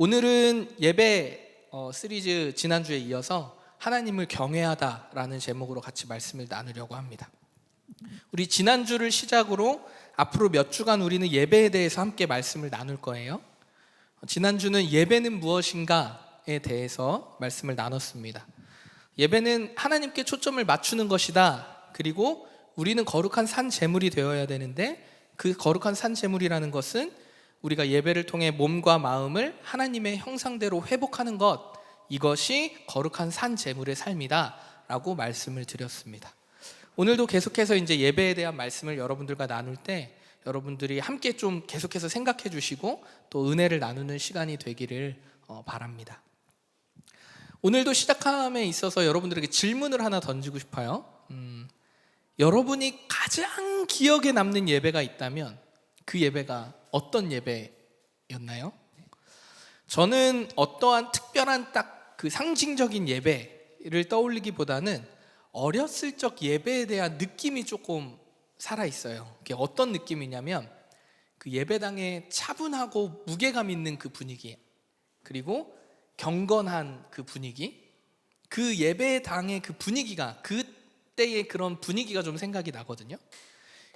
오늘은 예배 시리즈 지난주에 이어서 하나님을 경외하다라는 제목으로 같이 말씀을 나누려고 합니다. 우리 지난주를 시작으로 앞으로 몇 주간 우리는 예배에 대해서 함께 말씀을 나눌 거예요. 지난주는 예배는 무엇인가에 대해서 말씀을 나눴습니다. 예배는 하나님께 초점을 맞추는 것이다. 그리고 우리는 거룩한 산 제물이 되어야 되는데 그 거룩한 산 제물이라는 것은 우리가 예배를 통해 몸과 마음을 하나님의 형상대로 회복하는 것, 이것이 거룩한 산 제물의 삶이다 라고 말씀을 드렸습니다. 오늘도 계속해서 이제 예배에 대한 말씀을 여러분들과 나눌 때 여러분들이 함께 좀 계속해서 생각해 주시고 또 은혜를 나누는 시간이 되기를 바랍니다. 오늘도 시작함에 있어서 여러분들에게 질문을 하나 던지고 싶어요. 여러분이 가장 기억에 남는 예배가 있다면 그 예배가 어떤 예배였나요? 저는 어떠한 특별한 딱 그 상징적인 예배를 떠올리기보다는 어렸을 적 예배에 대한 느낌이 조금 살아있어요. 그게 어떤 느낌이냐면 그 예배당에 차분하고 무게감 있는 그 분위기, 그리고 경건한 그 분위기, 그 예배당의 그 분위기가, 그때의 그런 분위기가 좀 생각이 나거든요.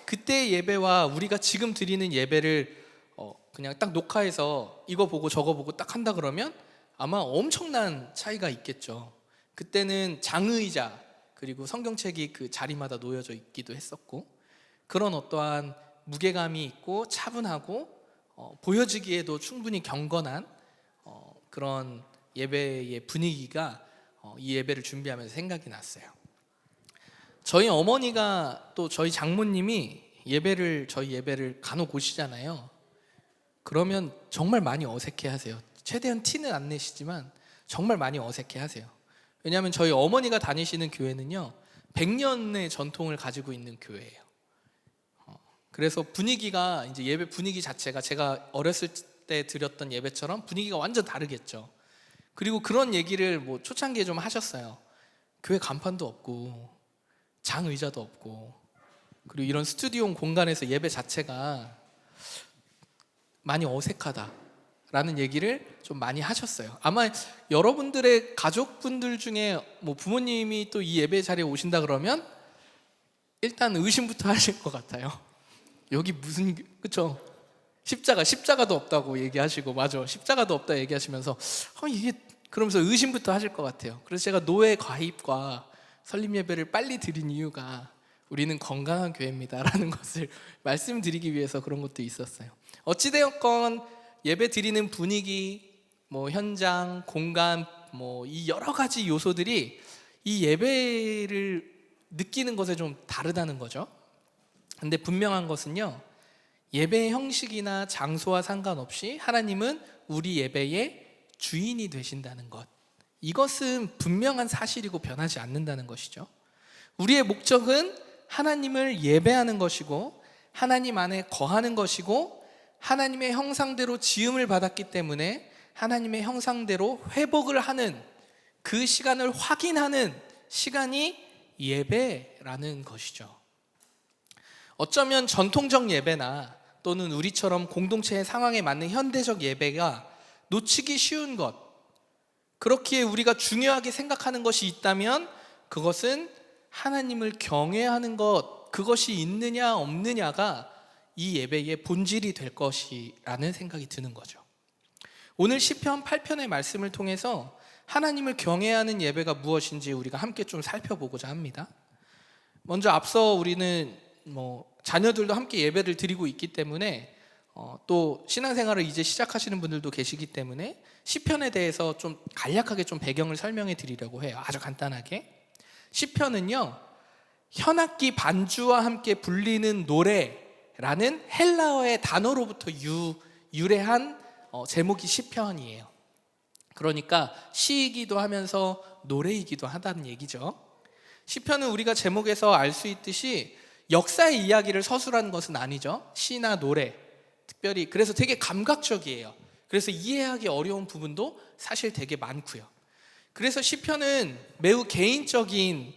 그때의 예배와 우리가 지금 드리는 예배를 그냥 딱 녹화해서 이거 보고 저거 보고 딱 한다 그러면 아마 엄청난 차이가 있겠죠. 그때는 장의자 그리고 성경책이 그 자리마다 놓여져 있기도 했었고, 그런 어떠한 무게감이 있고 차분하고 보여지기에도 충분히 경건한 그런 예배의 분위기가 이 예배를 준비하면서 생각이 났어요. 저희 어머니가 또 저희 장모님이 저희 예배를 간혹 오시잖아요. 그러면 정말 많이 어색해 하세요. 최대한 티는 안 내시지만 정말 많이 어색해 하세요. 왜냐하면 저희 어머니가 다니시는 교회는요 100년의 전통을 가지고 있는 교회예요. 그래서 분위기가, 이제 예배 분위기 자체가 제가 어렸을 때 드렸던 예배처럼 분위기가 완전 다르겠죠. 그리고 그런 얘기를 뭐 초창기에 좀 하셨어요. 교회 간판도 없고 장의자도 없고, 그리고 이런 스튜디오 공간에서 예배 자체가 많이 어색하다라는 얘기를 좀 많이 하셨어요. 아마 여러분들의 가족분들 중에 뭐 부모님이 또 이 예배 자리에 오신다 그러면 일단 의심부터 하실 것 같아요. 여기 무슨, 그쵸? 십자가도 없다고 얘기하시고, 맞아, 십자가도 없다 얘기하시면서 이게, 그러면서 의심부터 하실 것 같아요. 그래서 제가 노예 가입과 설립 예배를 빨리 드린 이유가 우리는 건강한 교회입니다라는 것을 말씀드리기 위해서 그런 것도 있었어요. 어찌되었건 예배 드리는 분위기, 뭐 현장, 공간, 뭐 이 여러 가지 요소들이 이 예배를 느끼는 것에 좀 다르다는 거죠. 근데 분명한 것은요, 예배의 형식이나 장소와 상관없이 하나님은 우리 예배의 주인이 되신다는 것, 이것은 분명한 사실이고 변하지 않는다는 것이죠. 우리의 목적은 하나님을 예배하는 것이고 하나님 안에 거하는 것이고 하나님의 형상대로 지음을 받았기 때문에 하나님의 형상대로 회복을 하는 그 시간을 확인하는 시간이 예배라는 것이죠. 어쩌면 전통적 예배나 또는 우리처럼 공동체의 상황에 맞는 현대적 예배가 놓치기 쉬운 것, 그렇기에 우리가 중요하게 생각하는 것이 있다면 그것은 하나님을 경외하는 것, 그것이 있느냐 없느냐가 이 예배의 본질이 될 것이라는 생각이 드는 거죠. 오늘 시편 8편의 말씀을 통해서 하나님을 경외하는 예배가 무엇인지 우리가 함께 좀 살펴보고자 합니다. 먼저 앞서 우리는 자녀들도 함께 예배를 드리고 있기 때문에 또 신앙생활을 이제 시작하시는 분들도 계시기 때문에 시편에 대해서 좀 간략하게 좀 배경을 설명해 드리려고 해요. 아주 간단하게. 시편은요, 현악기 반주와 함께 불리는 노래라는 헬라어의 단어로부터 유래한 제목이 시편이에요. 그러니까 시이기도 하면서 노래이기도 하다는 얘기죠. 시편은 우리가 제목에서 알 수 있듯이 역사의 이야기를 서술하는 것은 아니죠. 시나 노래, 특별히 그래서 되게 감각적이에요. 그래서 이해하기 어려운 부분도 사실 되게 많고요. 그래서 시편은 매우 개인적인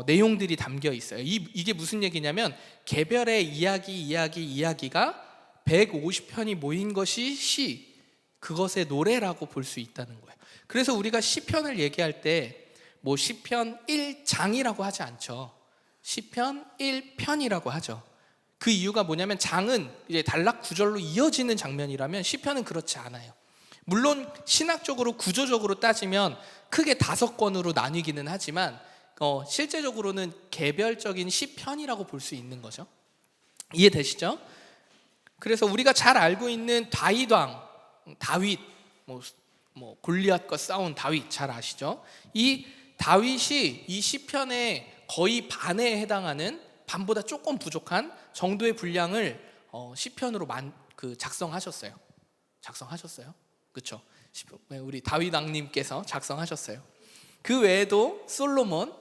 내용들이 담겨 있어요. 이게 무슨 얘기냐면 개별의 이야기가 150편이 모인 것이 시, 그것의 노래라고 볼 수 있다는 거예요. 그래서 우리가 시편을 얘기할 때 뭐 시편 1장이라고 하지 않죠. 시편 1편이라고 하죠. 그 이유가 뭐냐면 장은 이제 단락 구절로 이어지는 장면이라면 시편은 그렇지 않아요. 물론 신학적으로 구조적으로 따지면 크게 5권으로 나뉘기는 하지만 실제적으로는 개별적인 시편이라고 볼 수 있는 거죠. 이해되시죠? 그래서 우리가 잘 알고 있는 다윗 왕, 다윗, 골리앗과 싸운 다윗 잘 아시죠? 이 다윗이 이 시편의 거의 반에 해당하는, 반보다 조금 부족한 정도의 분량을 시편으로 작성하셨어요. 그렇죠? 우리 다윗 왕님께서 작성하셨어요. 그 외에도 솔로몬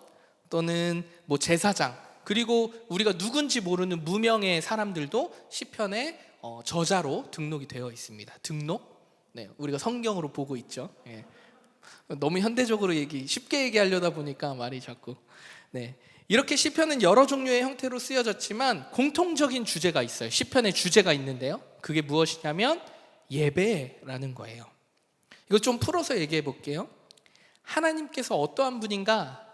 또는 제사장, 그리고 우리가 누군지 모르는 무명의 사람들도 시편의 저자로 등록이 되어 있습니다. 등록? 네, 우리가 성경으로 보고 있죠. 예. 너무 현대적으로 쉽게 얘기하려다 보니까 말이 자꾸. 네. 이렇게 시편은 여러 종류의 형태로 쓰여졌지만 공통적인 주제가 있어요. 시편의 주제가 있는데요. 그게 무엇이냐면 예배라는 거예요. 이거 좀 풀어서 얘기해 볼게요. 하나님께서 어떠한 분인가,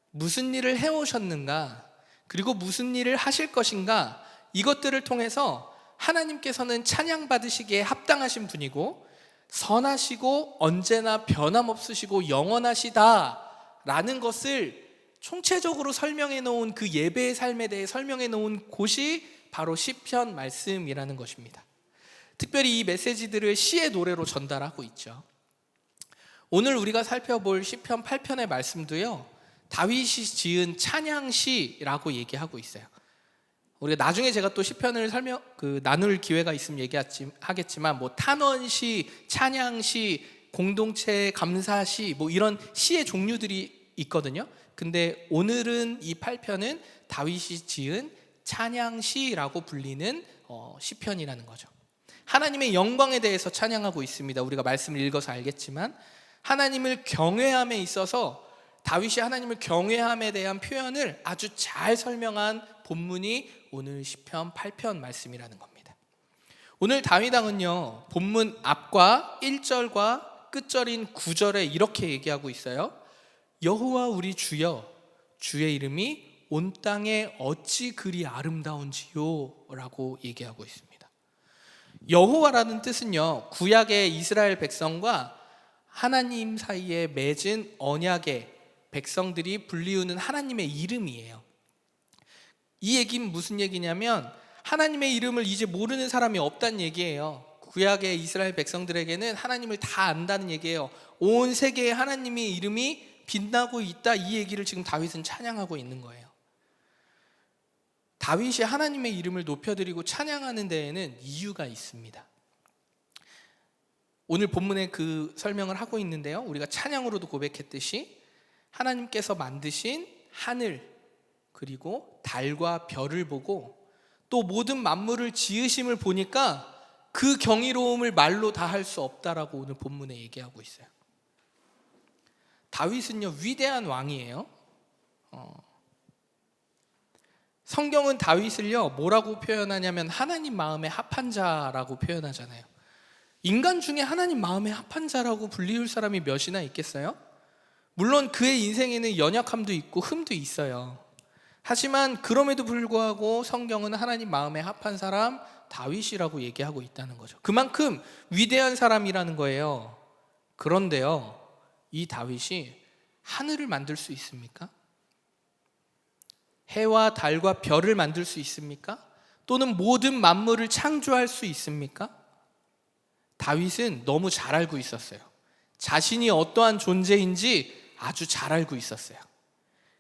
무슨 일을 해오셨는가, 그리고 무슨 일을 하실 것인가, 이것들을 통해서 하나님께서는 찬양받으시기에 합당하신 분이고 선하시고 언제나 변함없으시고 영원하시다라는 것을 총체적으로 설명해 놓은, 그 예배의 삶에 대해 설명해 놓은 곳이 바로 시편 말씀이라는 것입니다. 특별히 이 메시지들을 시의 노래로 전달하고 있죠. 오늘 우리가 살펴볼 시편 8편의 말씀도요, 다윗이 지은 찬양시라고 얘기하고 있어요. 우리가 나중에 제가 또 시편을 나눌 기회가 있으면 얘기하겠지만 탄원시, 찬양시, 공동체 감사시, 이런 시의 종류들이 있거든요. 근데 오늘은 이 8편은 다윗이 지은 찬양시라고 불리는 시편이라는 거죠. 하나님의 영광에 대해서 찬양하고 있습니다. 우리가 말씀을 읽어서 알겠지만 하나님을 경외함에 있어서 다윗이 하나님을 경외함에 대한 표현을 아주 잘 설명한 본문이 오늘 시편 8편 말씀이라는 겁니다. 오늘 다윗 왕은요, 본문 앞과 1절과 끝절인 9절에 이렇게 얘기하고 있어요. 여호와 우리 주여, 주의 이름이 온 땅에 어찌 그리 아름다운지요 라고 얘기하고 있습니다. 여호와라는 뜻은요, 구약의 이스라엘 백성과 하나님 사이에 맺은 언약의 백성들이 불리우는 하나님의 이름이에요. 이 얘기는 무슨 얘기냐면 하나님의 이름을 이제 모르는 사람이 없다는 얘기예요. 구약의 이스라엘 백성들에게는 하나님을 다 안다는 얘기예요. 온 세계에 하나님의 이름이 빛나고 있다, 이 얘기를 지금 다윗은 찬양하고 있는 거예요. 다윗이 하나님의 이름을 높여드리고 찬양하는 데에는 이유가 있습니다. 오늘 본문에 그 설명을 하고 있는데요, 우리가 찬양으로도 고백했듯이 하나님께서 만드신 하늘, 그리고 달과 별을 보고 또 모든 만물을 지으심을 보니까 그 경이로움을 말로 다 할 수 없다라고 오늘 본문에 얘기하고 있어요. 다윗은요, 위대한 왕이에요. 성경은 다윗을요, 뭐라고 표현하냐면 하나님 마음에 합한 자라고 표현하잖아요. 인간 중에 하나님 마음에 합한 자라고 불리울 사람이 몇이나 있겠어요? 물론 그의 인생에는 연약함도 있고 흠도 있어요. 하지만 그럼에도 불구하고 성경은 하나님 마음에 합한 사람 다윗이라고 얘기하고 있다는 거죠. 그만큼 위대한 사람이라는 거예요. 그런데요, 이 다윗이 하늘을 만들 수 있습니까? 해와 달과 별을 만들 수 있습니까? 또는 모든 만물을 창조할 수 있습니까? 다윗은 너무 잘 알고 있었어요. 자신이 어떠한 존재인지 아주 잘 알고 있었어요.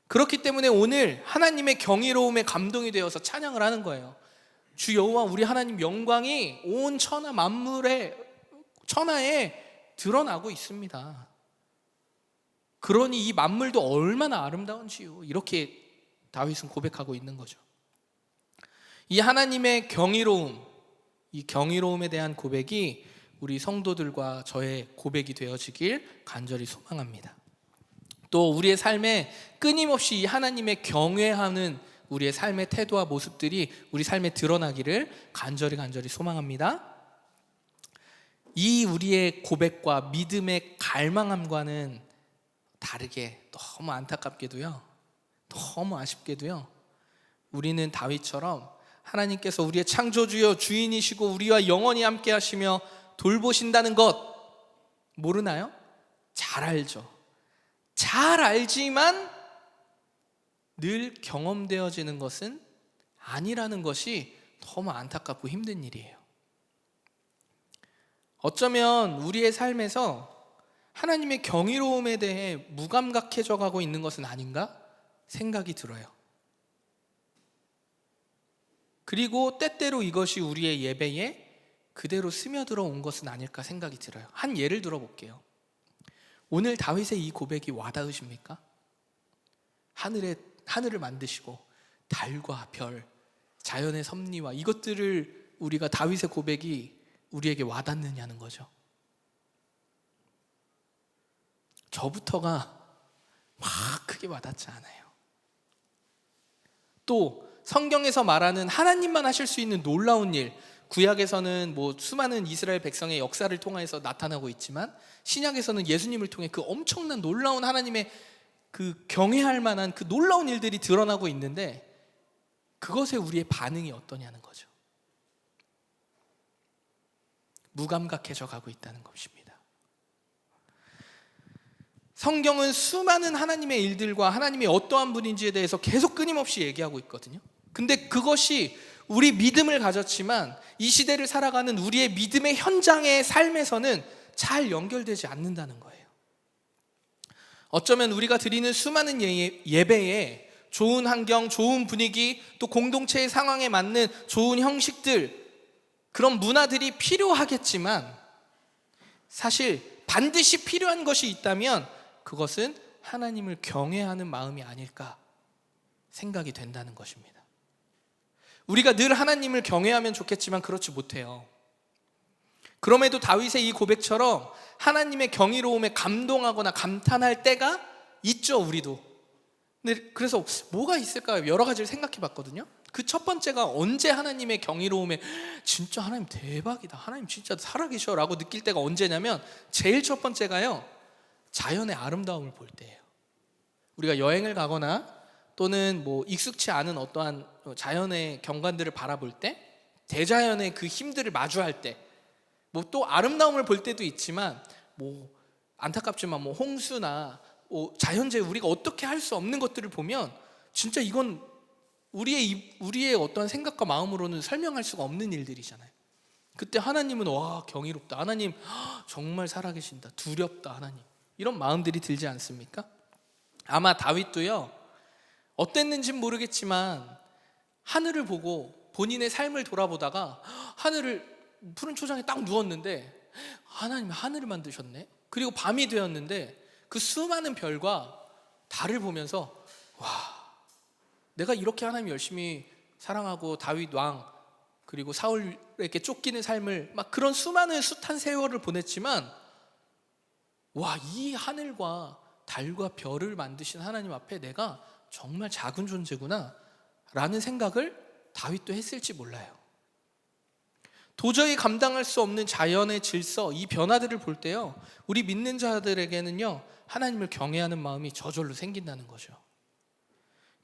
그렇기 때문에 오늘 하나님의 경이로움에 감동이 되어서 찬양을 하는 거예요. 주 여호와 우리 하나님 영광이 온 천하 만물에, 천하에 드러나고 있습니다. 그러니 이 만물도 얼마나 아름다운지요, 이렇게 다윗은 고백하고 있는 거죠. 이 하나님의 경이로움, 이 경이로움에 대한 고백이 우리 성도들과 저의 고백이 되어지길 간절히 소망합니다. 또 우리의 삶에 끊임없이 이 하나님의 경외하는 우리의 삶의 태도와 모습들이 우리 삶에 드러나기를 간절히 소망합니다. 이 우리의 고백과 믿음의 갈망함과는 다르게 너무 안타깝게도요, 너무 아쉽게도요, 우리는 다윗처럼 하나님께서 우리의 창조주여 주인이시고 우리와 영원히 함께 하시며 돌보신다는 것 모르나요? 잘 알죠. 잘 알지만 늘 경험되어지는 것은 아니라는 것이 너무 안타깝고 힘든 일이에요. 어쩌면 우리의 삶에서 하나님의 경이로움에 대해 무감각해져 가고 있는 것은 아닌가 생각이 들어요. 그리고 때때로 이것이 우리의 예배에 그대로 스며들어 온 것은 아닐까 생각이 들어요. 한 예를 들어볼게요. 오늘 다윗의 이 고백이 와닿으십니까? 하늘을 만드시고 달과 별, 자연의 섭리와 이것들을 우리가 다윗의 고백이 우리에게 와닿느냐는 거죠. 저부터가 막 크게 와닿지 않아요. 또 성경에서 말하는 하나님만 하실 수 있는 놀라운 일, 구약에서는 수많은 이스라엘 백성의 역사를 통해서 나타나고 있지만 신약에서는 예수님을 통해 그 엄청난 놀라운 하나님의 그 경외할 만한 그 놀라운 일들이 드러나고 있는데 그것에 우리의 반응이 어떠냐는 거죠. 무감각해져 가고 있다는 것입니다. 성경은 수많은 하나님의 일들과 하나님이 어떠한 분인지에 대해서 계속 끊임없이 얘기하고 있거든요. 근데 그것이 우리 믿음을 가졌지만 이 시대를 살아가는 우리의 믿음의 현장의 삶에서는 잘 연결되지 않는다는 거예요. 어쩌면 우리가 드리는 수많은 예배에 좋은 환경, 좋은 분위기, 또 공동체의 상황에 맞는 좋은 형식들, 그런 문화들이 필요하겠지만 사실 반드시 필요한 것이 있다면 그것은 하나님을 경외하는 마음이 아닐까 생각이 된다는 것입니다. 우리가 늘 하나님을 경외하면 좋겠지만 그렇지 못해요. 그럼에도 다윗의 이 고백처럼 하나님의 경이로움에 감동하거나 감탄할 때가 있죠, 우리도. 근데 그래서 뭐가 있을까요? 여러 가지를 생각해 봤거든요. 그 첫 번째가 언제 하나님의 경이로움에 진짜 하나님 대박이다, 하나님 진짜 살아계셔 라고 느낄 때가 언제냐면 제일 첫 번째가요, 자연의 아름다움을 볼 때예요. 우리가 여행을 가거나 또는 익숙치 않은 어떠한 자연의 경관들을 바라볼 때, 대자연의 그 힘들을 마주할 때, 또 아름다움을 볼 때도 있지만 안타깝지만 홍수나 자연재해, 우리가 어떻게 할 수 없는 것들을 보면 진짜 이건 우리의 어떤 생각과 마음으로는 설명할 수가 없는 일들이잖아요. 그때 하나님은 와 경이롭다, 하나님 정말 살아계신다, 두렵다 하나님, 이런 마음들이 들지 않습니까? 아마 다윗도요, 어땠는지는 모르겠지만 하늘을 보고 본인의 삶을 돌아보다가 푸른 초장에 딱 누웠는데 하나님이 하늘을 만드셨네, 그리고 밤이 되었는데 그 수많은 별과 달을 보면서 와, 내가 이렇게 하나님 열심히 사랑하고 다윗 왕 그리고 사울에게 쫓기는 삶을 그런 수많은 숱한 세월을 보냈지만 와, 이 하늘과 달과 별을 만드신 하나님 앞에 내가 정말 작은 존재구나 라는 생각을 다윗도 했을지 몰라요. 도저히 감당할 수 없는 자연의 질서, 이 변화들을 볼 때요, 우리 믿는 자들에게는요 하나님을 경외하는 마음이 저절로 생긴다는 거죠.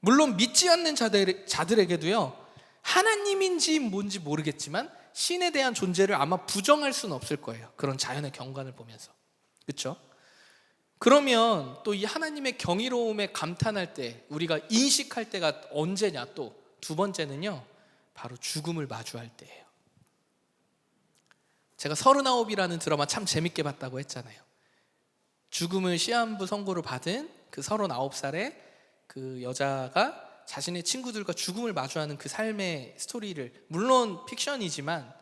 물론 믿지 않는 자들에게도요, 하나님인지 뭔지 모르겠지만 신에 대한 존재를 아마 부정할 수는 없을 거예요. 그런 자연의 경관을 보면서. 그렇죠? 그러면 또 이 하나님의 경이로움에 감탄할 때, 우리가 인식할 때가 언제냐, 또 두 번째는요, 바로 죽음을 마주할 때예요. 제가 39이라는 드라마 참 재밌게 봤다고 했잖아요. 죽음을 시한부 선고를 받은 그 39살의 그 여자가 자신의 친구들과 죽음을 마주하는 그 삶의 스토리를, 물론 픽션이지만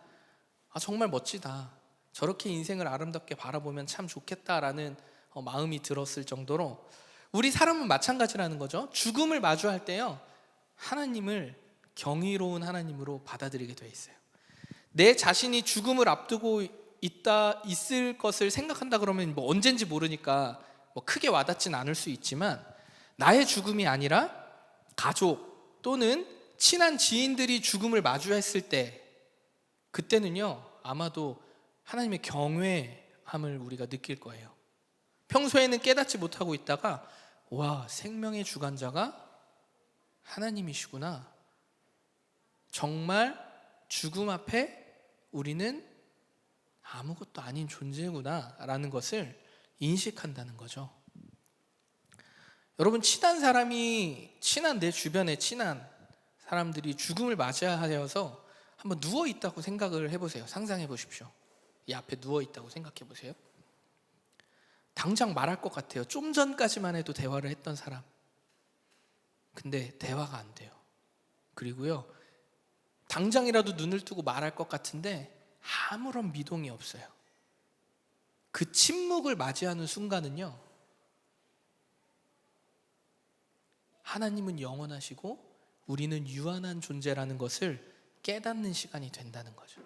정말 멋지다, 저렇게 인생을 아름답게 바라보면 참 좋겠다라는 마음이 들었을 정도로 우리 사람은 마찬가지라는 거죠. 죽음을 마주할 때요, 하나님을 경이로운 하나님으로 받아들이게 돼 있어요. 내 자신이 죽음을 앞두고 있을 것을 생각한다 그러면 언젠지 모르니까 크게 와닿진 않을 수 있지만, 나의 죽음이 아니라 가족 또는 친한 지인들이 죽음을 마주했을 때, 그때는요 아마도 하나님의 경외함을 우리가 느낄 거예요. 평소에는 깨닫지 못하고 있다가 와, 생명의 주관자가 하나님이시구나. 정말 죽음 앞에 우리는 아무것도 아닌 존재구나 라는 것을 인식한다는 거죠. 여러분, 내 주변에 친한 사람들이 죽음을 맞이하여서 한번 누워 있다고 생각을 해보세요. 상상해 보십시오. 이 앞에 누워 있다고 생각해 보세요. 당장 말할 것 같아요. 좀 전까지만 해도 대화를 했던 사람. 근데 대화가 안 돼요. 그리고요, 당장이라도 눈을 뜨고 말할 것 같은데 아무런 미동이 없어요. 그 침묵을 맞이하는 순간은요, 하나님은 영원하시고 우리는 유한한 존재라는 것을 깨닫는 시간이 된다는 거죠.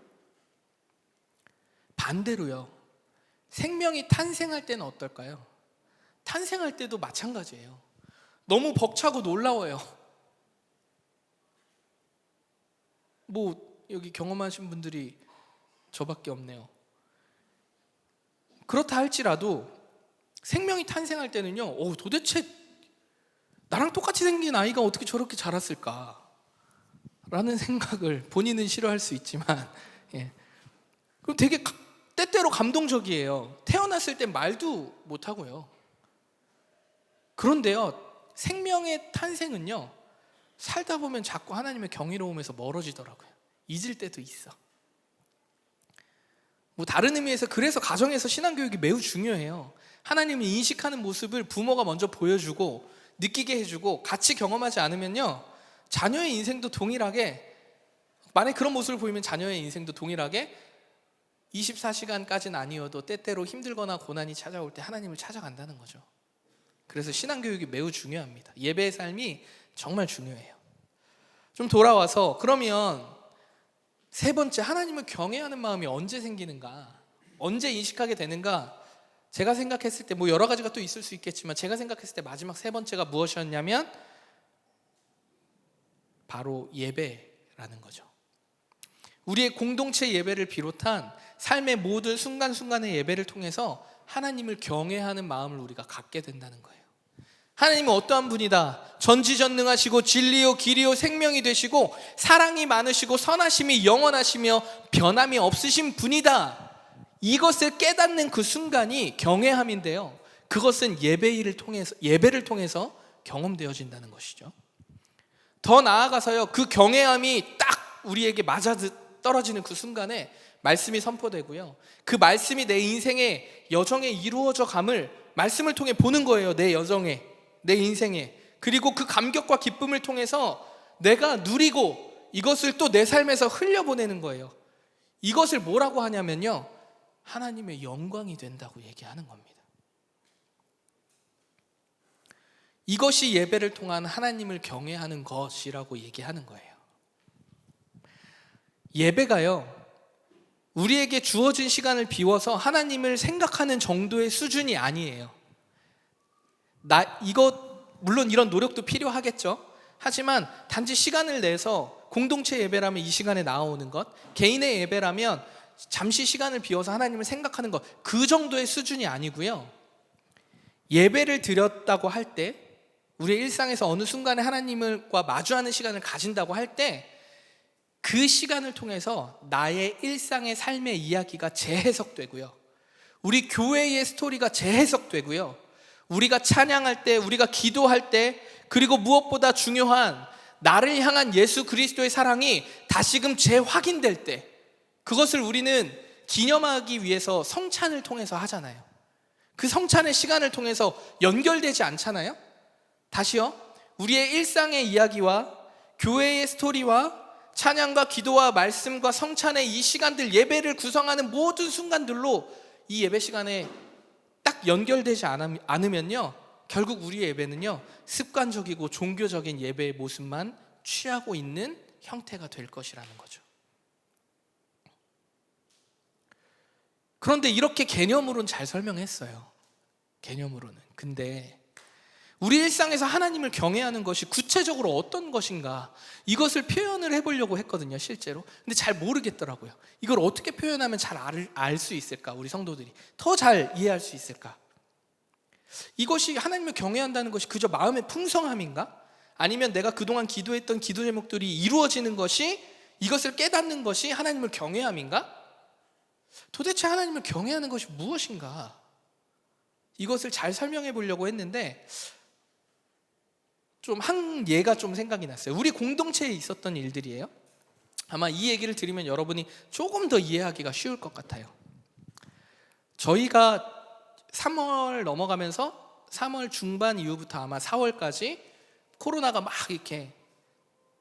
반대로요, 생명이 탄생할 때는 어떨까요? 탄생할 때도 마찬가지예요. 너무 벅차고 놀라워요. 여기 경험하신 분들이 저밖에 없네요. 그렇다 할지라도 생명이 탄생할 때는요, 도대체 나랑 똑같이 생긴 아이가 어떻게 저렇게 자랐을까? 라는 생각을, 본인은 싫어할 수 있지만, 그럼 되게 때때로 감동적이에요. 태어났을 때 말도 못하고요. 그런데요, 생명의 탄생은요, 살다 보면 자꾸 하나님의 경이로움에서 멀어지더라고요. 잊을 때도 있어. 다른 의미에서 그래서 가정에서 신앙교육이 매우 중요해요. 하나님을 인식하는 모습을 부모가 먼저 보여주고 느끼게 해주고 같이 경험하지 않으면요, 자녀의 인생도 동일하게, 만약 그런 모습을 보이면 자녀의 인생도 동일하게 24시간까지는 아니어도 때때로 힘들거나 고난이 찾아올 때 하나님을 찾아간다는 거죠. 그래서 신앙교육이 매우 중요합니다. 예배의 삶이 정말 중요해요. 좀 돌아와서, 그러면 세 번째, 하나님을 경외하는 마음이 언제 생기는가? 언제 인식하게 되는가? 제가 생각했을 때 여러 가지가 또 있을 수 있겠지만, 제가 생각했을 때 마지막 세 번째가 무엇이었냐면 바로 예배라는 거죠. 우리의 공동체 예배를 비롯한 삶의 모든 순간순간의 예배를 통해서 하나님을 경외하는 마음을 우리가 갖게 된다는 거예요. 하나님은 어떠한 분이다. 전지전능하시고 진리요 길이요 생명이 되시고 사랑이 많으시고 선하심이 영원하시며 변함이 없으신 분이다. 이것을 깨닫는 그 순간이 경외함인데요, 그것은 예배를 통해서 경험되어진다는 것이죠. 더 나아가서요, 그 경외함이 딱 우리에게 맞아 떨어지는 그 순간에 말씀이 선포되고요, 그 말씀이 내 인생의 여정에 이루어져 감을 말씀을 통해 보는 거예요. 내 여정에, 내 인생에. 그리고 그 감격과 기쁨을 통해서 내가 누리고 이것을 또 내 삶에서 흘려보내는 거예요. 이것을 뭐라고 하냐면요, 하나님의 영광이 된다고 얘기하는 겁니다. 이것이 예배를 통한 하나님을 경외하는 것이라고 얘기하는 거예요. 예배가요, 우리에게 주어진 시간을 비워서 하나님을 생각하는 정도의 수준이 아니에요. 물론 이런 노력도 필요하겠죠. 하지만 단지 시간을 내서, 공동체 예배라면 이 시간에 나오는 것, 개인의 예배라면 잠시 시간을 비워서 하나님을 생각하는 것, 그 정도의 수준이 아니고요, 예배를 드렸다고 할 때, 우리의 일상에서 어느 순간에 하나님과 마주하는 시간을 가진다고 할 때, 그 시간을 통해서 나의 일상의 삶의 이야기가 재해석되고요, 우리 교회의 스토리가 재해석되고요, 우리가 찬양할 때, 우리가 기도할 때, 그리고 무엇보다 중요한 나를 향한 예수 그리스도의 사랑이 다시금 재확인될 때, 그것을 우리는 기념하기 위해서 성찬을 통해서 하잖아요. 그 성찬의 시간을 통해서 연결되지 않잖아요. 다시요, 우리의 일상의 이야기와 교회의 스토리와 찬양과 기도와 말씀과 성찬의 이 시간들, 예배를 구성하는 모든 순간들로 이 예배 시간에 딱 연결되지 않으면요, 결국 우리의 예배는요, 습관적이고 종교적인 예배의 모습만 취하고 있는 형태가 될 것이라는 거죠. 그런데 이렇게 개념으로는 잘 설명했어요. 개념으로는. 근데 우리 일상에서 하나님을 경외하는 것이 구체적으로 어떤 것인가, 이것을 표현을 해보려고 했거든요, 실제로. 근데 잘 모르겠더라고요. 이걸 어떻게 표현하면 잘 알 수 있을까? 우리 성도들이 더 잘 이해할 수 있을까? 이것이 하나님을 경외한다는 것이 그저 마음의 풍성함인가? 아니면 내가 그동안 기도했던 기도 제목들이 이루어지는 것이, 이것을 깨닫는 것이 하나님을 경외함인가? 도대체 하나님을 경외하는 것이 무엇인가? 이것을 잘 설명해 보려고 했는데 좀 한 예가 좀 생각이 났어요. 우리 공동체에 있었던 일들이에요. 아마 이 얘기를 들으면 여러분이 조금 더 이해하기가 쉬울 것 같아요. 저희가 3월 넘어가면서 3월 중반 이후부터 아마 4월까지 코로나가 막 이렇게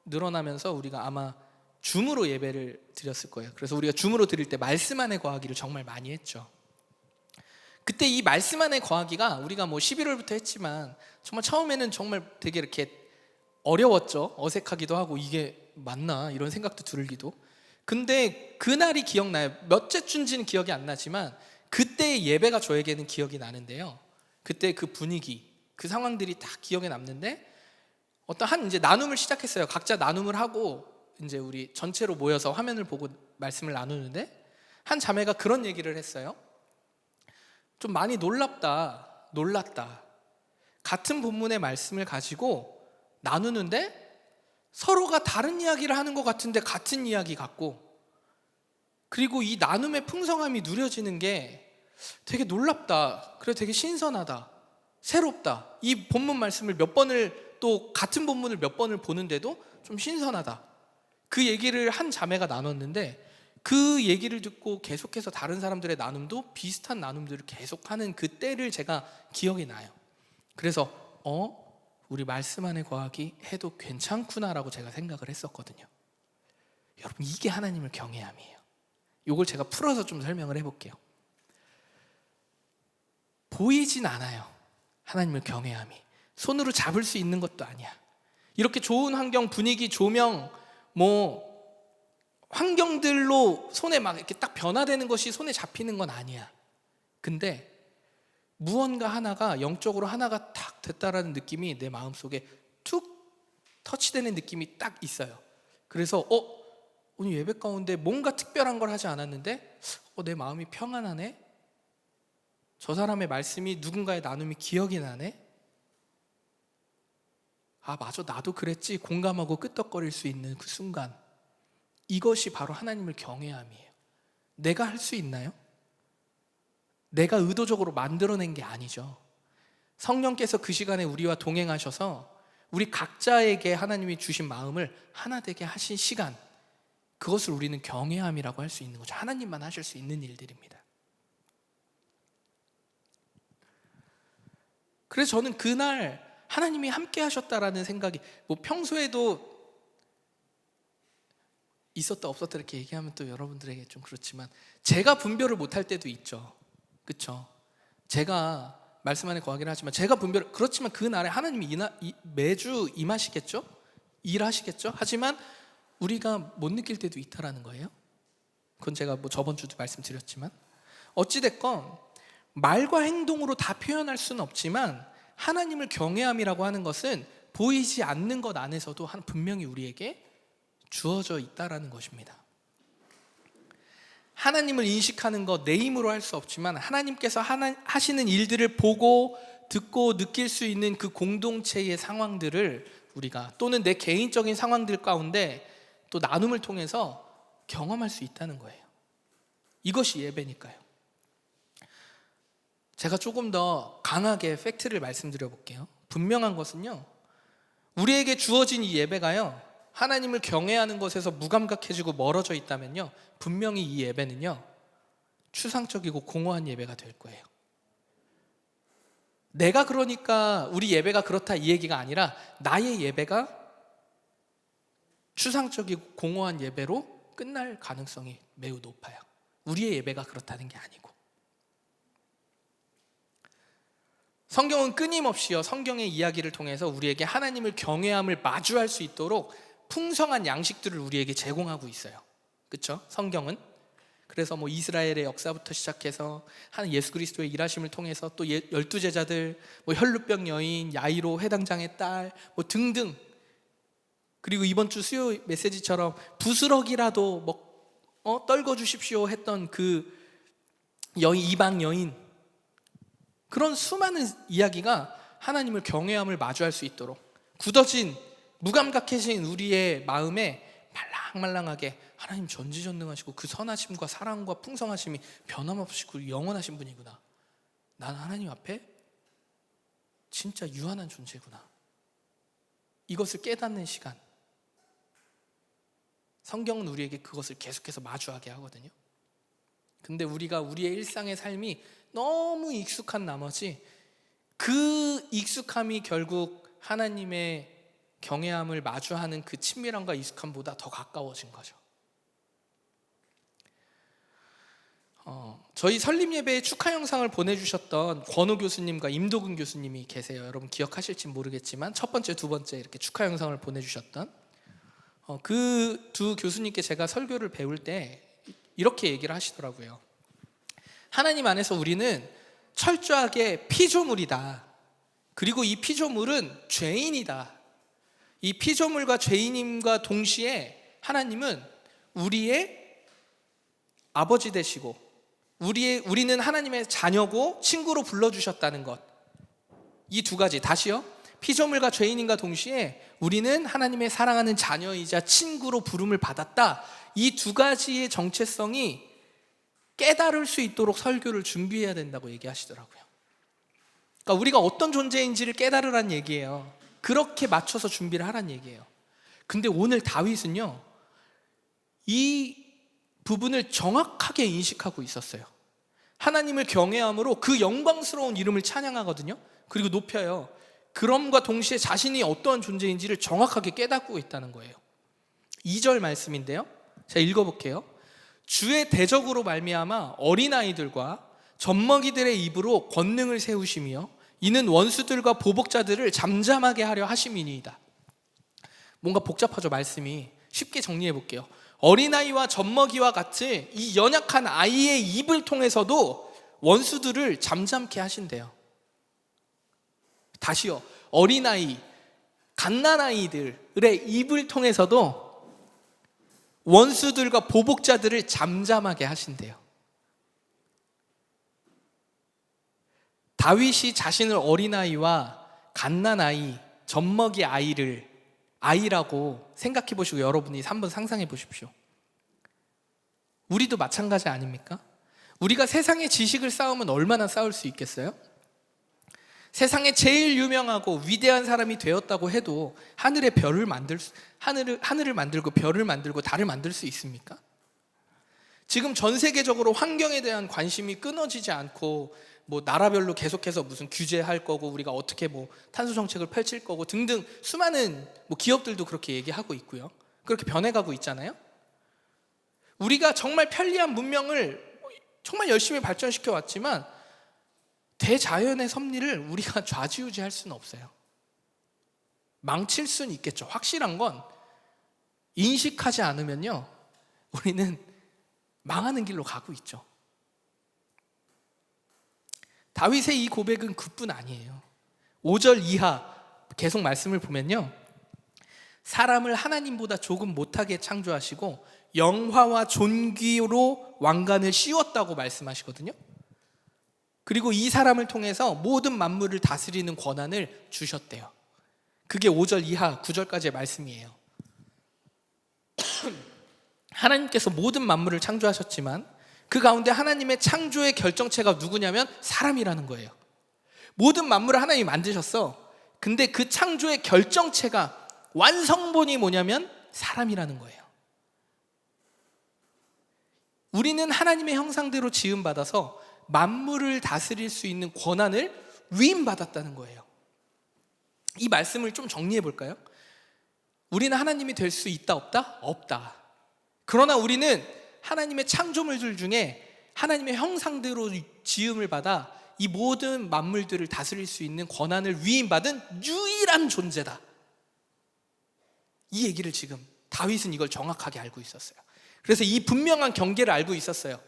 늘어나면서 우리가 아마 줌으로 예배를 드렸을 거예요. 그래서 우리가 줌으로 드릴 때 말씀 안에 거하기를 정말 많이 했죠. 그때 이 말씀 안에 거하기가 우리가 뭐 11월부터 했지만 정말 처음에는 정말 되게 이렇게 어려웠죠. 어색하기도 하고 이게 맞나 이런 생각도 들기도. 근데 그날이 기억나요. 몇째 주인지는 기억이 안 나지만 그때의 예배가 저에게는 기억이 나는데요. 그때 그 분위기, 그 상황들이 다 기억에 남는데 어떤 한 이제 나눔을 시작했어요. 각자 나눔을 하고 이제 우리 전체로 모여서 화면을 보고 말씀을 나누는데 한 자매가 그런 얘기를 했어요. 좀 많이 놀랐다. 같은 본문의 말씀을 가지고 나누는데 서로가 다른 이야기를 하는 것 같은데 같은 이야기 같고, 그리고 이 나눔의 풍성함이 누려지는 게 되게 놀랍다. 그래 되게 신선하다. 새롭다. 이 본문 말씀을 몇 번을, 또 같은 본문을 몇 번을 보는데도 좀 신선하다. 그 얘기를 한 자매가 나눴는데 그 얘기를 듣고 계속해서 다른 사람들의 나눔도 비슷한 나눔들을 계속하는 그 때를 제가 기억이 나요. 그래서 우리 말씀 안에 거하기 해도 괜찮구나라고 제가 생각을 했었거든요. 여러분, 이게 하나님을 경외함이에요. 이걸 제가 풀어서 좀 설명을 해볼게요. 보이진 않아요. 하나님을 경외함이 손으로 잡을 수 있는 것도 아니야. 이렇게 좋은 환경, 분위기, 조명, 환경들로 손에 막 이렇게 딱 변화되는 것이 손에 잡히는 건 아니야. 근데 무언가 하나가, 영적으로 하나가 탁 됐다라는 느낌이 내 마음속에 툭 터치되는 느낌이 딱 있어요. 그래서 오늘 예배 가운데 뭔가 특별한 걸 하지 않았는데 내 마음이 평안하네. 저 사람의 말씀이, 누군가의 나눔이 기억이 나네. 맞아, 나도 그랬지. 공감하고 끄떡거릴 수 있는 그 순간, 이것이 바로 하나님을 경외함이에요. 내가 할 수 있나요? 내가 의도적으로 만들어낸 게 아니죠. 성령께서 그 시간에 우리와 동행하셔서 우리 각자에게 하나님이 주신 마음을 하나 되게 하신 시간, 그것을 우리는 경외함이라고 할 수 있는 거죠. 하나님만 하실 수 있는 일들입니다. 그래서 저는 그날 하나님이 함께 하셨다라는 생각이, 평소에도 있었다 없었다 이렇게 얘기하면 또 여러분들에게 좀 그렇지만 제가 분별을 못할 때도 있죠. 그렇죠? 제가 말씀 안에 거하기를 하지만 제가 그렇지만 그날에 하나님이 매주 임하시겠죠? 일하시겠죠? 하지만 우리가 못 느낄 때도 있다라는 거예요. 그건 제가 저번 주도 말씀드렸지만, 어찌됐건 말과 행동으로 다 표현할 수는 없지만 하나님을 경외함이라고 하는 것은 보이지 않는 것 안에서도 분명히 우리에게 주어져 있다라는 것입니다. 하나님을 인식하는 것, 내 힘으로 할 수 없지만 하나님께서 하시는 일들을 보고 듣고 느낄 수 있는 그 공동체의 상황들을 우리가, 또는 내 개인적인 상황들 가운데 또 나눔을 통해서 경험할 수 있다는 거예요. 이것이 예배니까요. 제가 조금 더 강하게 팩트를 말씀드려 볼게요. 분명한 것은요, 우리에게 주어진 이 예배가요, 하나님을 경외하는 것에서 무감각해지고 멀어져 있다면요, 분명히 이 예배는요 추상적이고 공허한 예배가 될 거예요. 내가 그러니까 우리 예배가 그렇다 이 얘기가 아니라, 나의 예배가 추상적이고 공허한 예배로 끝날 가능성이 매우 높아요. 우리의 예배가 그렇다는 게 아니고. 성경은 끊임없이요, 성경의 이야기를 통해서 우리에게 하나님을 경외함을 마주할 수 있도록 풍성한 양식들을 우리에게 제공하고 있어요. 그렇죠? 성경은. 그래서 뭐 이스라엘의 역사부터 시작해서 한 예수 그리스도의 일하심을 통해서 또 12제자들, 뭐 혈루병 여인, 야이로 회당장의 딸, 뭐 등등. 그리고 이번 주 수요 메시지처럼 부스럭이라도 뭐 떨궈 주십시오 했던 그 여인, 이방 여인, 그런 수많은 이야기가 하나님을 경외함을 마주할 수 있도록 굳어진 무감각해진 우리의 마음에 말랑말랑하게 하나님 전지전능하시고 그 선하심과 사랑과 풍성하심이 변함없이고 영원하신 분이구나, 난 하나님 앞에 진짜 유한한 존재구나, 이것을 깨닫는 시간, 성경은 우리에게 그것을 계속해서 마주하게 하거든요. 근데 우리가 우리의 일상의 삶이 너무 익숙한 나머지 그 익숙함이 결국 하나님의 경외함을 마주하는 그 친밀함과 익숙함보다 더 가까워진 거죠. 저희 설립 예배에 축하 영상을 보내주셨던 권호 교수님과 임도근 교수님이 계세요. 여러분 기억하실지 모르겠지만 첫 번째, 두 번째 이렇게 축하 영상을 보내주셨던 그 두 교수님께 제가 설교를 배울 때 이렇게 얘기를 하시더라고요. 하나님 안에서 우리는 철저하게 피조물이다. 그리고 이 피조물은 죄인이다. 이 피조물과 죄인임과 동시에 하나님은 우리의 아버지 되시고 우리는 하나님의 자녀고 친구로 불러주셨다는 것. 이 두 가지, 다시요. 피조물과 죄인임과 동시에 우리는 하나님의 사랑하는 자녀이자 친구로 부름을 받았다. 이 두 가지의 정체성이 깨달을 수 있도록 설교를 준비해야 된다고 얘기하시더라고요. 그러니까 우리가 어떤 존재인지를 깨달으란 얘기예요. 그렇게 맞춰서 준비를 하란 얘기예요. 근데 오늘 다윗은요, 이 부분을 정확하게 인식하고 있었어요. 하나님을 경외함으로 그 영광스러운 이름을 찬양하거든요. 그리고 높여요. 그럼과 동시에 자신이 어떠한 존재인지를 정확하게 깨닫고 있다는 거예요. 2절 말씀인데요, 제가 읽어볼게요. 주의 대적으로 말미암아 어린아이들과 젖먹이들의 입으로 권능을 세우시며 이는 원수들과 보복자들을 잠잠하게 하려 하심이니이다. 뭔가 복잡하죠, 말씀이. 쉽게 정리해 볼게요. 어린아이와 젖먹이와 같이 이 연약한 아이의 입을 통해서도 원수들을 잠잠케 하신대요. 다시요. 어린아이, 갓난아이들의 입을 통해서도 원수들과 보복자들을 잠잠하게 하신대요. 다윗이 자신을 어린아이와 갓난아이, 젖먹이 아이를 아이라고 생각해 보시고 여러분이 한번 상상해 보십시오. 우리도 마찬가지 아닙니까? 우리가 세상의 지식을 쌓으면 얼마나 쌓을 수 있겠어요? 세상에 제일 유명하고 위대한 사람이 되었다고 해도 하늘을 만들고 별을 만들고 달을 만들 수 있습니까? 지금 전 세계적으로 환경에 대한 관심이 끊어지지 않고 뭐 나라별로 계속해서 무슨 규제할 거고 우리가 어떻게 뭐 탄소 정책을 펼칠 거고 등등 수많은 뭐 기업들도 그렇게 얘기하고 있고요. 그렇게 변해가고 있잖아요. 우리가 정말 편리한 문명을 정말 열심히 발전시켜 왔지만 대자연의 섭리를 우리가 좌지우지할 수는 없어요. 망칠 수는 있겠죠. 확실한 건 인식하지 않으면요, 우리는 망하는 길로 가고 있죠. 다윗의 이 고백은 그뿐 아니에요. 5절 이하 계속 말씀을 보면요, 사람을 하나님보다 조금 못하게 창조하시고 영화와 존귀로 왕관을 씌웠다고 말씀하시거든요. 그리고 이 사람을 통해서 모든 만물을 다스리는 권한을 주셨대요. 그게 5절 이하 9절까지의 말씀이에요. 하나님께서 모든 만물을 창조하셨지만 그 가운데 하나님의 창조의 결정체가 누구냐면 사람이라는 거예요. 모든 만물을 하나님이 만드셨어. 근데 그 창조의 결정체가, 완성본이 뭐냐면 사람이라는 거예요. 우리는 하나님의 형상대로 지음받아서 만물을 다스릴 수 있는 권한을 위임받았다는 거예요. 이 말씀을 좀 정리해 볼까요? 우리는 하나님이 될 수 있다 없다? 없다. 그러나 우리는 하나님의 창조물들 중에 하나님의 형상대로 지음을 받아 이 모든 만물들을 다스릴 수 있는 권한을 위임받은 유일한 존재다. 이 얘기를 지금 다윗은 이걸 정확하게 알고 있었어요. 그래서 이 분명한 경계를 알고 있었어요.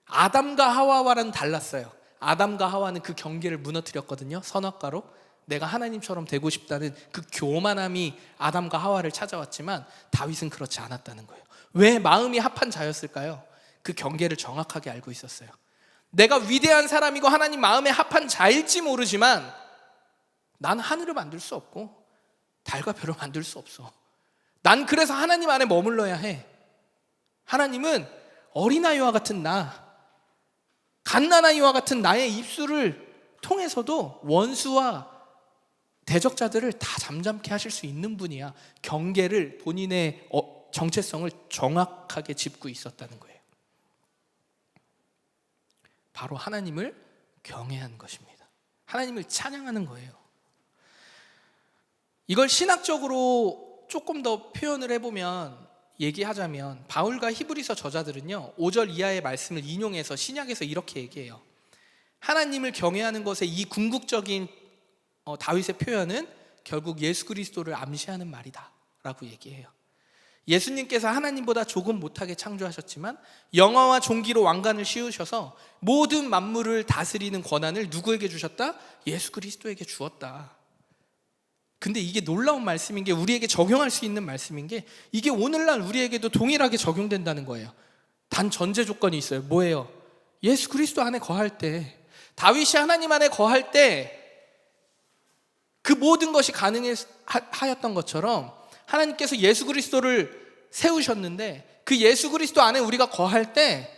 아담과 하와와는 달랐어요. 아담과 하와는 그 경계를 무너뜨렸거든요. 선악과로. 내가 하나님처럼 되고 싶다는 그 교만함이 아담과 하와를 찾아왔지만 다윗은 그렇지 않았다는 거예요. 왜 마음이 합한 자였을까요? 그 경계를 정확하게 알고 있었어요. 내가 위대한 사람이고 하나님 마음에 합한 자일지 모르지만 난 하늘을 만들 수 없고 달과 별을 만들 수 없어. 난 그래서 하나님 안에 머물러야 해. 하나님은 어린아이와 같은 갓난아이와 같은 나의 입술을 통해서도 원수와 대적자들을 다 잠잠케 하실 수 있는 분이야. 경계를, 본인의 정체성을 정확하게 짚고 있었다는 거예요. 바로 하나님을 경외하는 것입니다. 하나님을 찬양하는 거예요. 이걸 신학적으로 조금 더 표현을 해보면, 얘기하자면 바울과 히브리서 저자들은요 5절 이하의 말씀을 인용해서 신약에서 이렇게 얘기해요. 하나님을 경외하는 것의 이 궁극적인 다윗의 표현은 결국 예수 그리스도를 암시하는 말이다 라고 얘기해요. 예수님께서 하나님보다 조금 못하게 창조하셨지만 영화와 종기로 왕관을 씌우셔서 모든 만물을 다스리는 권한을 누구에게 주셨다? 예수 그리스도에게 주었다. 근데 이게 놀라운 말씀인 게, 우리에게 적용할 수 있는 말씀인 게, 이게 오늘날 우리에게도 동일하게 적용된다는 거예요. 단 전제 조건이 있어요. 뭐예요? 예수 그리스도 안에 거할 때, 다윗이 하나님 안에 거할 때 그 모든 것이 가능하였던 것처럼 하나님께서 예수 그리스도를 세우셨는데, 그 예수 그리스도 안에 우리가 거할 때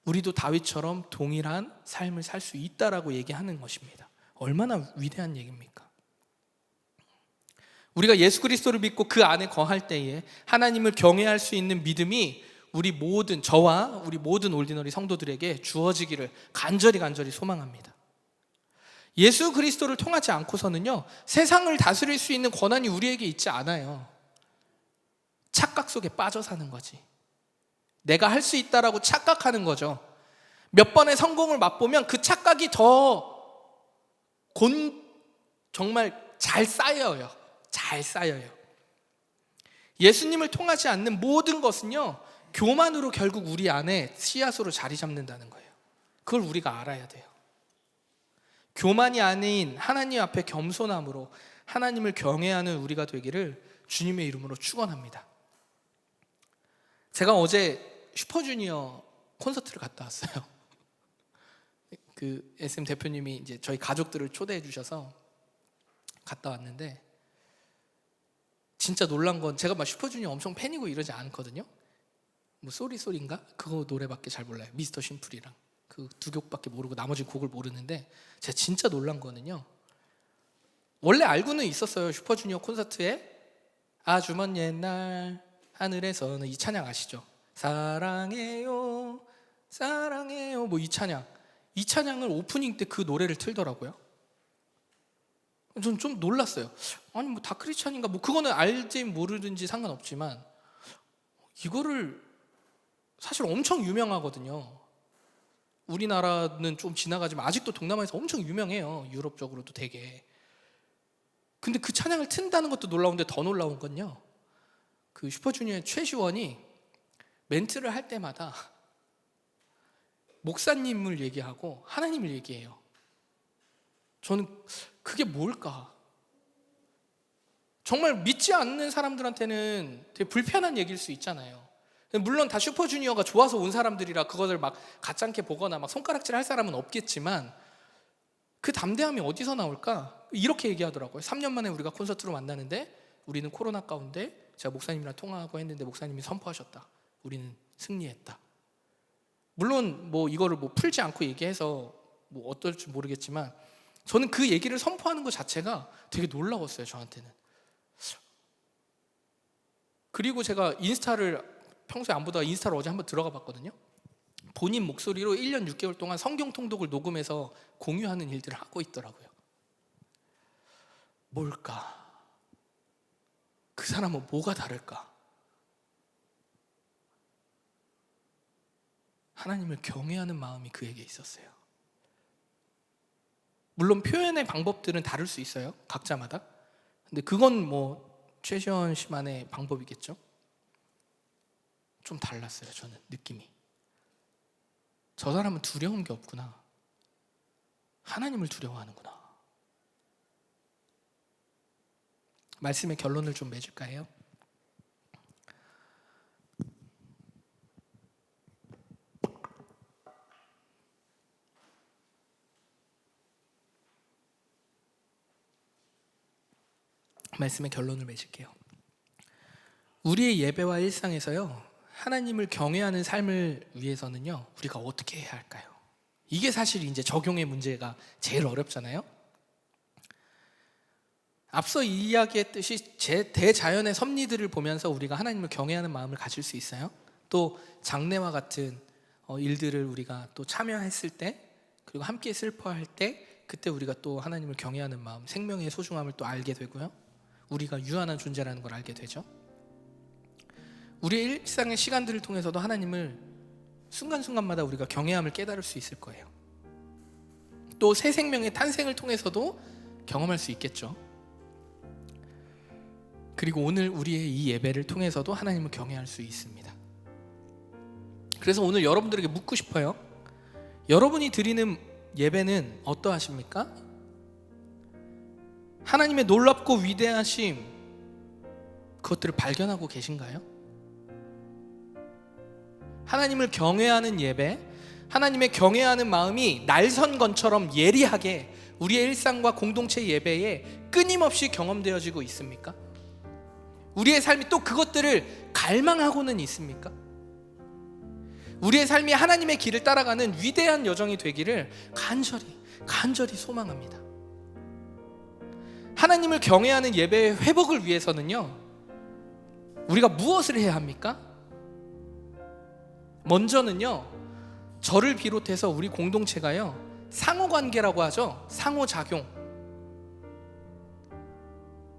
우리도 다윗처럼 동일한 삶을 살 수 있다라고 얘기하는 것입니다. 얼마나 위대한 얘기입니까? 우리가 예수 그리스도를 믿고 그 안에 거할 때에 하나님을 경외할 수 있는 믿음이 저와 우리 모든 올디너리 성도들에게 주어지기를 간절히 소망합니다. 예수 그리스도를 통하지 않고서는요 세상을 다스릴 수 있는 권한이 우리에게 있지 않아요. 착각 속에 빠져 사는 거지. 내가 할 수 있다라고 착각하는 거죠. 몇 번의 성공을 맛보면 그 착각이 정말 잘 쌓여요. 예수님을 통하지 않는 모든 것은요 교만으로 결국 우리 안에 씨앗으로 자리 잡는다는 거예요. 그걸 우리가 알아야 돼요. 교만이 아닌 하나님 앞에 겸손함으로 하나님을 경외하는 우리가 되기를 주님의 이름으로 축원합니다. 제가 어제 슈퍼주니어 콘서트를 갔다 왔어요. 그 SM 대표님이 이제 저희 가족들을 초대해 주셔서 갔다 왔는데, 진짜 놀란 건, 제가 막 슈퍼주니어 엄청 팬이고 이러지 않거든요. 뭐 쏘리인가? 그거 노래밖에 잘 몰라요. 미스터 심플이랑 그 두 곡밖에 모르고 나머지 곡을 모르는데, 제가 진짜 놀란 거는요, 원래 알고는 있었어요. 슈퍼주니어 콘서트에 아주 먼 옛날 하늘에서는 이 찬양 아시죠? 사랑해요 뭐 이 찬양을 오프닝 때 그 노래를 틀더라고요. 전 좀 놀랐어요. 아니 뭐 다크리스찬인가, 뭐 그거는 알지 모르든지 상관없지만 이거를 사실 엄청 유명하거든요. 우리나라는 좀 지나가지만 아직도 동남아에서 엄청 유명해요. 유럽적으로도 되게. 근데 그 찬양을 튼다는 것도 놀라운데, 더 놀라운 건요, 그 슈퍼주니어의 최시원이 멘트를 할 때마다 목사님을 얘기하고 하나님을 얘기해요. 저는 그게 뭘까? 정말 믿지 않는 사람들한테는 되게 불편한 얘기일 수 있잖아요. 물론 다 슈퍼주니어가 좋아서 온 사람들이라 그것을 막 가짜게 보거나 막 손가락질 할 사람은 없겠지만, 그 담대함이 어디서 나올까? 이렇게 얘기하더라고요. 3년 만에 우리가 콘서트로 만나는데 우리는 코로나 가운데 제가 목사님이랑 통화하고 했는데 목사님이 선포하셨다. 우리는 승리했다. 물론 뭐 이거를 뭐 풀지 않고 얘기해서 뭐 어떨지 모르겠지만, 저는 그 얘기를 선포하는 것 자체가 되게 놀라웠어요, 저한테는. 그리고 제가 평소에 안 보다가 인스타를 어제 한번 들어가 봤거든요. 본인 목소리로 1년 6개월 동안 성경 통독을 녹음해서 공유하는 일들을 하고 있더라고요. 뭘까? 그 사람은 뭐가 다를까? 하나님을 경외하는 마음이 그에게 있었어요. 물론 표현의 방법들은 다를 수 있어요, 각자마다. 근데 그건 뭐 최시원 씨만의 방법이겠죠. 좀 달랐어요. 저는 느낌이. 저 사람은 두려운 게 없구나. 하나님을 두려워하는구나. 말씀의 결론을 좀 맺을까 해요. 말씀의 결론을 맺을게요. 우리의 예배와 일상에서요, 하나님을 경외하는 삶을 위해서는요, 우리가 어떻게 해야 할까요? 이게 사실 이제 적용의 문제가 제일 어렵잖아요. 앞서 이야기했듯이 대자연의 섭리들을 보면서 우리가 하나님을 경외하는 마음을 가질 수 있어요. 또 장례와 같은 일들을 우리가 또 참여했을 때, 그리고 함께 슬퍼할 때, 그때 우리가 또 하나님을 경외하는 마음, 생명의 소중함을 또 알게 되고요, 우리가 유한한 존재라는 걸 알게 되죠. 우리의 일상의 시간들을 통해서도 하나님을 순간순간마다 우리가 경외함을 깨달을 수 있을 거예요. 또 새 생명의 탄생을 통해서도 경험할 수 있겠죠. 그리고 오늘 우리의 이 예배를 통해서도 하나님을 경외할 수 있습니다. 그래서 오늘 여러분들에게 묻고 싶어요. 여러분이 드리는 예배는 어떠하십니까? 하나님의 놀랍고 위대하심, 그것들을 발견하고 계신가요? 하나님을 경외하는 예배, 하나님의 경외하는 마음이 날선건처럼 예리하게 우리의 일상과 공동체 예배에 끊임없이 경험되어지고 있습니까? 우리의 삶이 또 그것들을 갈망하고는 있습니까? 우리의 삶이 하나님의 길을 따라가는 위대한 여정이 되기를 간절히 소망합니다. 하나님을 경외하는 예배의 회복을 위해서는요, 우리가 무엇을 해야 합니까? 먼저는요, 저를 비롯해서 우리 공동체가요, 상호관계라고 하죠. 상호작용.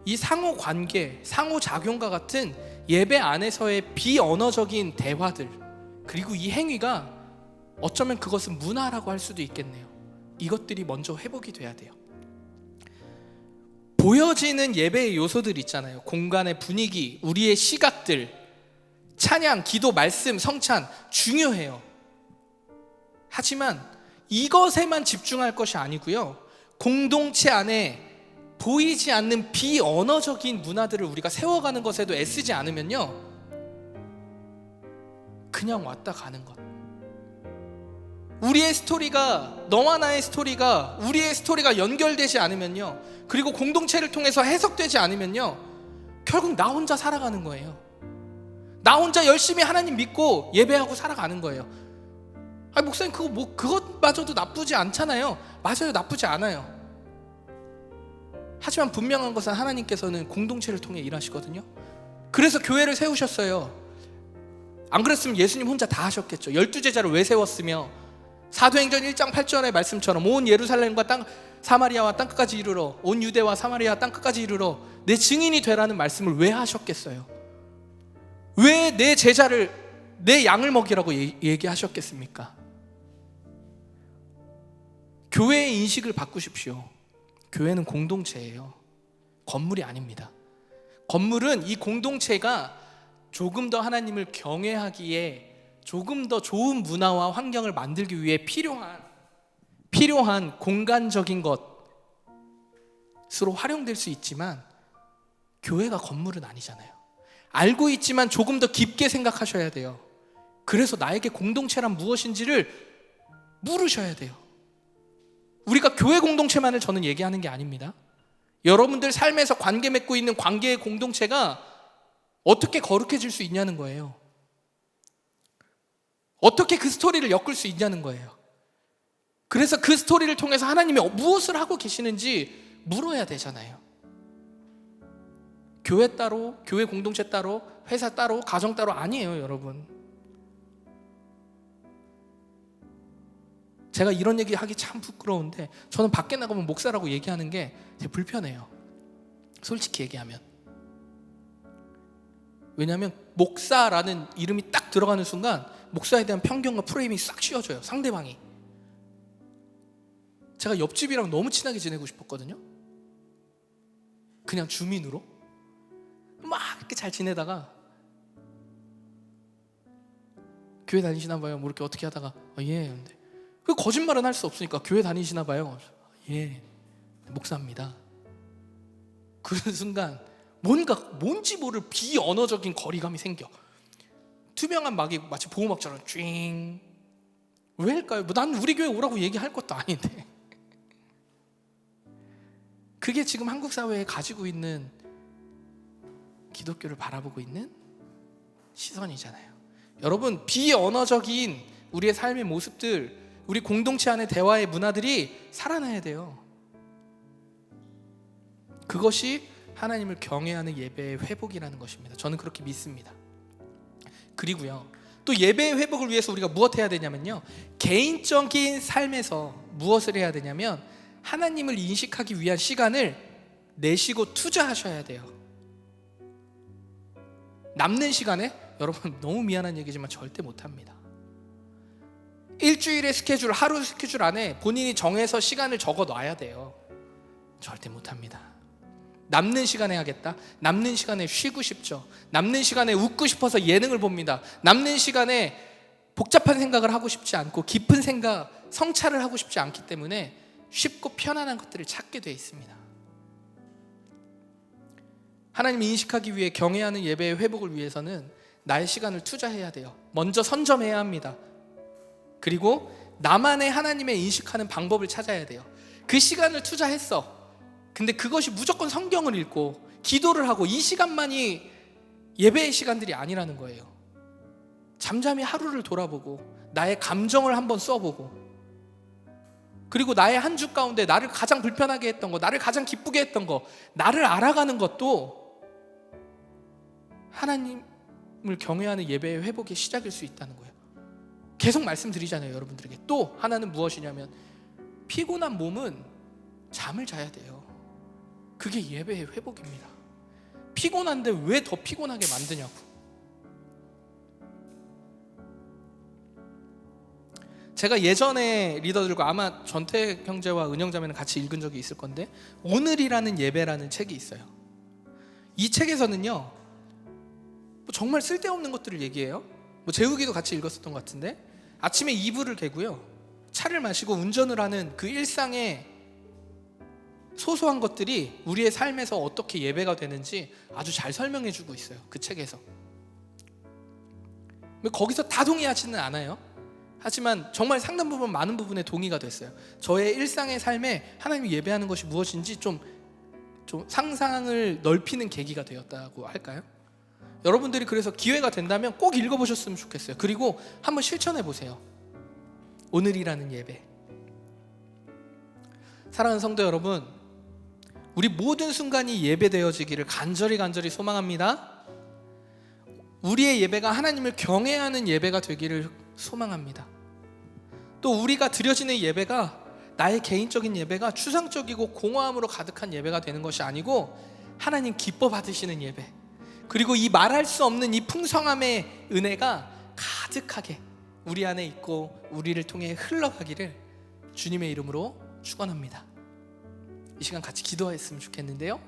이 상호관계, 상호작용과 같은 예배 안에서의 비언어적인 대화들, 그리고 이 행위가 어쩌면 그것은 문화라고 할 수도 있겠네요. 이것들이 먼저 회복이 돼야 돼요. 보여지는 예배의 요소들 있잖아요. 공간의 분위기, 우리의 시각들, 찬양, 기도, 말씀, 성찬 중요해요. 하지만 이것에만 집중할 것이 아니고요, 공동체 안에 보이지 않는 비언어적인 문화들을 우리가 세워가는 것에도 애쓰지 않으면요, 그냥 왔다 가는 것. 우리의 스토리가, 너와 나의 스토리가, 우리의 스토리가 연결되지 않으면요, 그리고 공동체를 통해서 해석되지 않으면요, 결국 나 혼자 살아가는 거예요. 나 혼자 열심히 하나님 믿고 예배하고 살아가는 거예요. 아니, 목사님 그것마저도 나쁘지 않잖아요. 맞아요, 나쁘지 않아요. 하지만 분명한 것은 하나님께서는 공동체를 통해 일하시거든요. 그래서 교회를 세우셨어요. 안 그랬으면 예수님 혼자 다 하셨겠죠. 12제자를 왜 세웠으며, 사도행전 1장 8절의 말씀처럼 온 예루살렘과 사마리아와 땅끝까지 이르러, 온 유대와 사마리아 땅끝까지 이르러 내 증인이 되라는 말씀을 왜 하셨겠어요? 왜 내 제자를, 내 양을 먹이라고 얘기하셨겠습니까? 교회의 인식을 바꾸십시오. 교회는 공동체예요. 건물이 아닙니다. 건물은 이 공동체가 조금 더 하나님을 경외하기에 조금 더 좋은 문화와 환경을 만들기 위해 필요한 공간적인 것으로 활용될 수 있지만, 교회가 건물은 아니잖아요. 알고 있지만 조금 더 깊게 생각하셔야 돼요. 그래서 나에게 공동체란 무엇인지를 물으셔야 돼요. 우리가 교회 공동체만을 저는 얘기하는 게 아닙니다. 여러분들 삶에서 관계 맺고 있는 관계의 공동체가 어떻게 거룩해질 수 있냐는 거예요. 어떻게 그 스토리를 엮을 수 있냐는 거예요. 그래서 그 스토리를 통해서 하나님이 무엇을 하고 계시는지 물어야 되잖아요. 교회 따로, 교회 공동체 따로, 회사 따로, 가정 따로 아니에요, 여러분. 제가 이런 얘기 하기 참 부끄러운데, 저는 밖에 나가면 목사라고 얘기하는 게 되게 불편해요. 솔직히 얘기하면. 왜냐하면 목사라는 이름이 딱 들어가는 순간 목사에 대한 편견과 프레임이 싹 씌워져요, 상대방이. 제가 옆집이랑 너무 친하게 지내고 싶었거든요. 그냥 주민으로 막 이렇게 잘 지내다가 교회 다니시나 봐요. 뭐 이렇게 어떻게 하다가 예. 근데 그 거짓말은 할 수 없으니까 교회 다니시나 봐요. 예. 목사입니다. 그 순간 뭔지 모를 비언어적인 거리감이 생겨. 투명한 막이 마치 보호막처럼 쥐잉. 왜일까요? 난 우리 교회 오라고 얘기할 것도 아닌데. 그게 지금 한국 사회에 가지고 있는 기독교를 바라보고 있는 시선이잖아요. 여러분, 비언어적인 우리의 삶의 모습들, 우리 공동체 안의 대화의 문화들이 살아나야 돼요. 그것이 하나님을 경외하는 예배의 회복이라는 것입니다. 저는 그렇게 믿습니다. 그리고요, 또 예배의 회복을 위해서 우리가 무엇 해야 되냐면요, 개인적인 삶에서 무엇을 해야 되냐면 하나님을 인식하기 위한 시간을 내시고 투자하셔야 돼요. 남는 시간에, 여러분 너무 미안한 얘기지만 절대 못합니다. 일주일의 스케줄, 하루 스케줄 안에 본인이 정해서 시간을 적어 놔야 돼요. 절대 못합니다. 남는 시간에 하겠다. 남는 시간에 쉬고 싶죠. 남는 시간에 웃고 싶어서 예능을 봅니다. 남는 시간에 복잡한 생각을 하고 싶지 않고 깊은 생각, 성찰을 하고 싶지 않기 때문에 쉽고 편안한 것들을 찾게 돼 있습니다. 하나님을 인식하기 위해 경외하는 예배의 회복을 위해서는 나의 시간을 투자해야 돼요. 먼저 선점해야 합니다. 그리고 나만의 하나님을 인식하는 방법을 찾아야 돼요. 그 시간을 투자했어. 근데 그것이 무조건 성경을 읽고 기도를 하고 이 시간만이 예배의 시간들이 아니라는 거예요. 잠잠히 하루를 돌아보고 나의 감정을 한번 써보고, 그리고 나의 한 주 가운데 나를 가장 불편하게 했던 거, 나를 가장 기쁘게 했던 거, 나를 알아가는 것도 하나님을 경외하는 예배의 회복의 시작일 수 있다는 거예요. 계속 말씀드리잖아요, 여러분들에게. 또 하나는 무엇이냐면 피곤한 몸은 잠을 자야 돼요. 그게 예배의 회복입니다. 피곤한데 왜 더 피곤하게 만드냐고. 제가 예전에 리더들과 아마 전택 형제와 은영자매는 같이 읽은 적이 있을 건데, 오늘이라는 예배라는 책이 있어요. 이 책에서는요, 정말 쓸데없는 것들을 얘기해요. 재욱이도 같이 읽었었던 것 같은데, 아침에 이불을 개고요, 차를 마시고 운전을 하는 그 일상의 소소한 것들이 우리의 삶에서 어떻게 예배가 되는지 아주 잘 설명해 주고 있어요, 그 책에서. 거기서 다 동의하지는 않아요. 하지만 정말 상당 부분, 많은 부분에 동의가 됐어요. 저의 일상의 삶에 하나님을 예배하는 것이 무엇인지 좀 상상을 넓히는 계기가 되었다고 할까요? 여러분들이 그래서 기회가 된다면 꼭 읽어보셨으면 좋겠어요. 그리고 한번 실천해 보세요. 오늘이라는 예배. 사랑하는 성도 여러분, 우리 모든 순간이 예배되어지기를 간절히 소망합니다. 우리의 예배가 하나님을 경외하는 예배가 되기를 소망합니다. 또 우리가 드려지는 예배가, 나의 개인적인 예배가 추상적이고 공허함으로 가득한 예배가 되는 것이 아니고 하나님 기뻐 받으시는 예배, 그리고 이 말할 수 없는 이 풍성함의 은혜가 가득하게 우리 안에 있고 우리를 통해 흘러가기를 주님의 이름으로 축원합니다. 이 시간 같이 기도했으면 좋겠는데요,